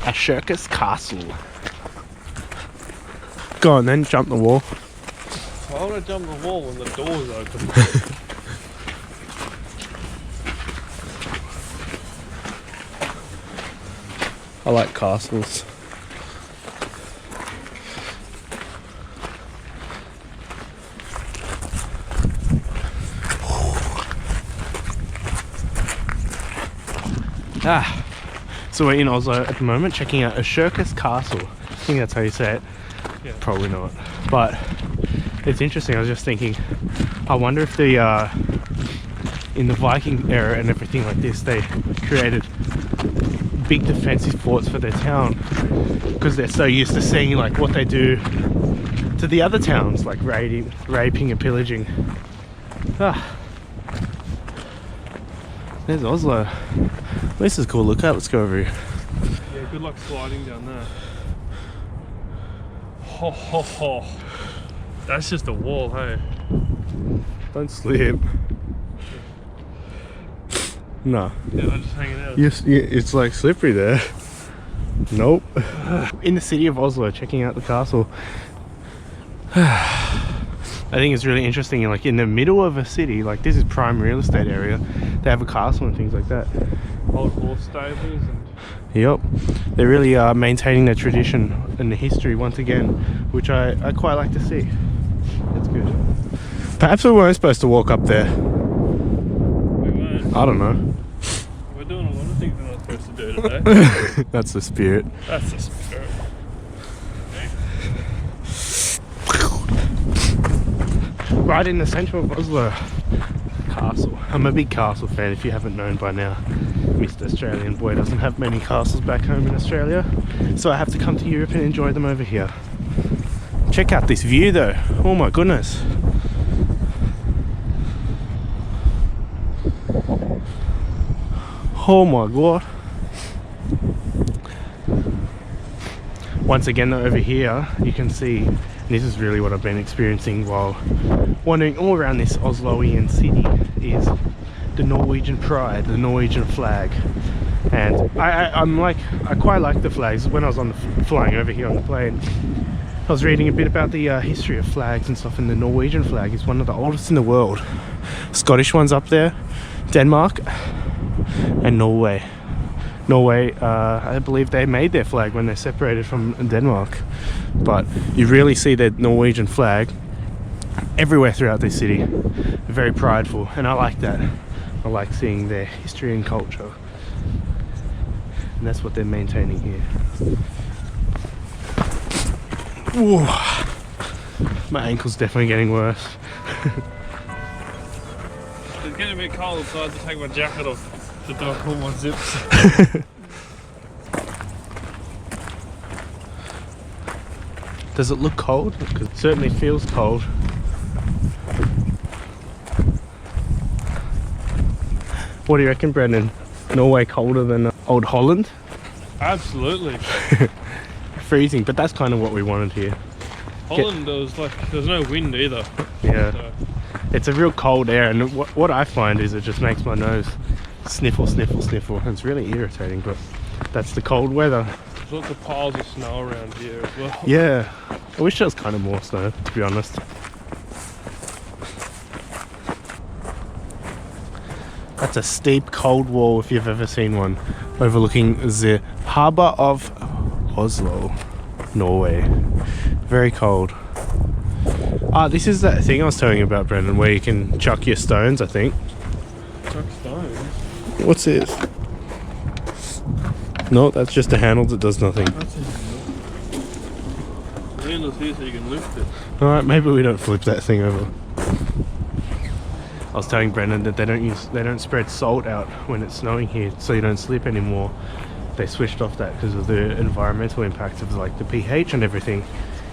Akershus Castle. Go on then, jump the wall. Why would I jump the wall when the door's open? I like castles. So we're in Oslo at the moment, checking out Akershus Castle. I think that's how you say it. Yeah. Probably not. But it's interesting. I was just thinking, I wonder if the in the Viking era and everything like this, they created big defensive forts for their town because they're so used to seeing like what they do to the other towns, like raping and pillaging. There's Oslo. This is a cool lookout. Let's go over here. Yeah, good luck sliding down there. Ho ho ho. That's just a wall, hey? Don't slip. No. Yeah, I'm just hanging out. Yes, yeah, it's like slippery there. Nope. In the city of Oslo, checking out the castle. I think it's really interesting, like in the middle of a city, like this is prime real estate area, they have a castle and things like that. Old horse stables and... Yep. They're really maintaining their tradition and the history once again, which I quite like to see. It's good. Perhaps we weren't supposed to walk up there. We weren't. I don't know. We're doing a lot of things we're not supposed to do today. That's the spirit. That's the spirit. Right in the centre of Oslo. Castle. I'm a big castle fan, if you haven't known by now. Mr. Australian boy doesn't have many castles back home in Australia, so I have to come to Europe and enjoy them over here. Check out this view though. Oh my goodness. Oh my god. Once again though, over here you can see, and this is really what I've been experiencing while wandering all around this Osloian city, is the Norwegian pride, the Norwegian flag. And I quite like the flags. When I was flying over here on the plane, I was reading a bit about the history of flags and stuff, and the Norwegian flag is one of the oldest in the world. Scottish one's up there, Denmark, and Norway. Norway, I believe they made their flag when they separated from Denmark. But you really see the Norwegian flag everywhere throughout this city. Very prideful, and I like that. I like seeing their history and culture. And that's what they're maintaining here. Ooh. My ankle's definitely getting worse. It's getting a bit cold, so I had to take my jacket off to do pull my zips. Does it look cold? Because it certainly feels cold. What do you reckon, Brendan? Norway colder than old Holland? Absolutely. Freezing, but that's kind of what we wanted here. Holland, there's no wind either. Yeah. So. It's a real cold air, and what I find is it just makes my nose sniffle, sniffle, sniffle. And it's really irritating, but that's the cold weather. There's lots of piles of snow around here as well. Yeah. I wish there was kind of more snow, to be honest. That's a steep cold wall if you've ever seen one, overlooking the harbour of Oslo, Norway. Very cold. This is that thing I was telling you about, Brendan, where you can chuck your stones, I think. Chuck stones? What's this? No, that's just a handle that does nothing. That's a handle. The handle's here so you can lift it. Alright, maybe we don't flip that thing over. I was telling Brendan that they don't spread salt out when it's snowing here, so you don't slip anymore. They switched off that because of the environmental impact of like the pH and everything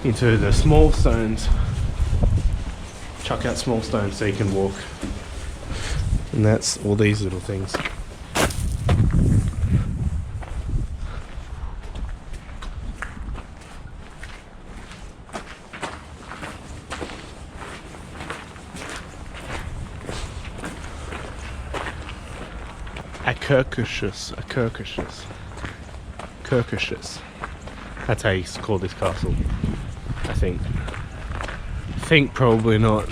into the small stones. Chuck out small stones so you can walk. And that's all these little things. Akershus. Akershus. That's how you call this castle, I think. Think probably not.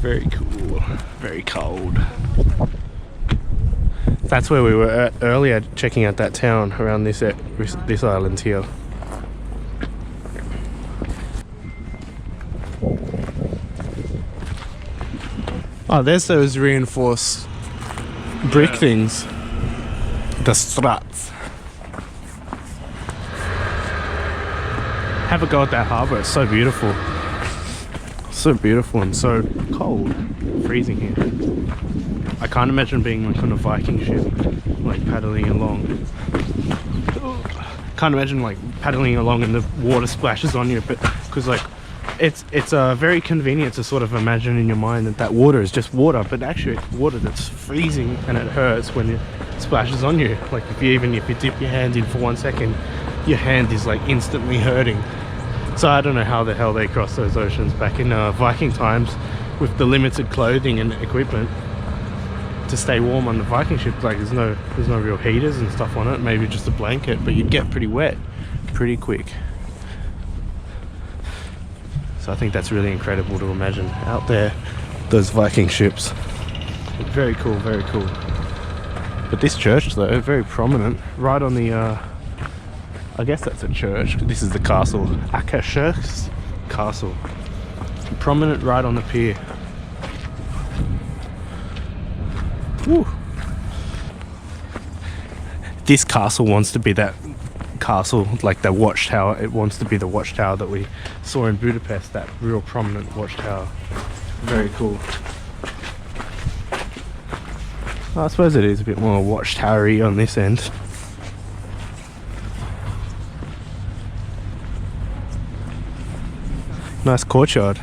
Very cool, very cold. That's where we were at earlier, checking out that town around this island here. Oh, there's those reinforced brick things. The struts. Have a go at that harbour, it's so beautiful. So beautiful and so cold. Freezing here. I can't imagine being like on a Viking ship, like paddling along. Can't imagine like paddling along and the water splashes on you, but because like it's very convenient to sort of imagine in your mind that water is just water, but actually it's water that's freezing and it hurts when it splashes on you. Like if you dip your hand in for 1 second, your hand is like instantly hurting. So I don't know how the hell they crossed those oceans back in Viking times with the limited clothing and equipment to stay warm on the Viking ship. Like there's no real heaters and stuff on it, maybe just a blanket, but you'd get pretty wet pretty quick. So I think that's really incredible to imagine out there, those Viking ships. Very cool, very cool. But this church though, very prominent, right on the I guess that's a church. This is the castle, Akershus Castle. Prominent right on the pier. Woo. This castle wants to be that castle, like the watchtower. It wants to be the watchtower that we saw in Budapest, that real prominent watchtower. Very cool. I suppose it is a bit more watchtowery on this end. Nice courtyard.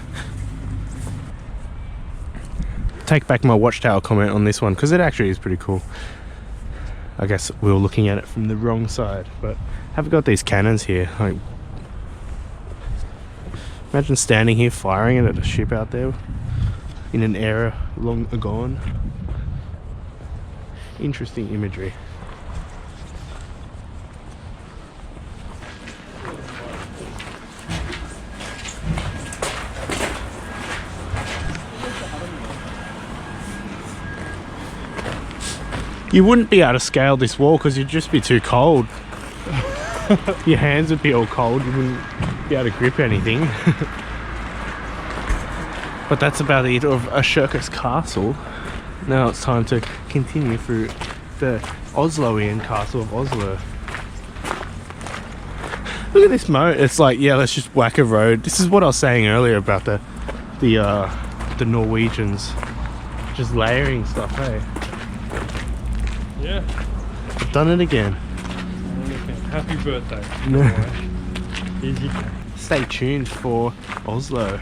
Take back my watchtower comment on this one because it actually is pretty cool. I guess we were looking at it from the wrong side, but have we got these cannons here? Like, imagine standing here firing it at a ship out there in an era long gone. Interesting imagery. You wouldn't be able to scale this wall because you'd just be too cold. Your hands would be all cold, you wouldn't be able to grip anything. But that's about it of Akershus Castle. Now it's time to continue through the Osloian castle of Oslo. Look at this moat. It's like, yeah, let's just whack a road. This is what I was saying earlier about the Norwegians just layering stuff, hey? Yeah. I've done it again. Happy birthday. No. Easy. Stay tuned for Oslo.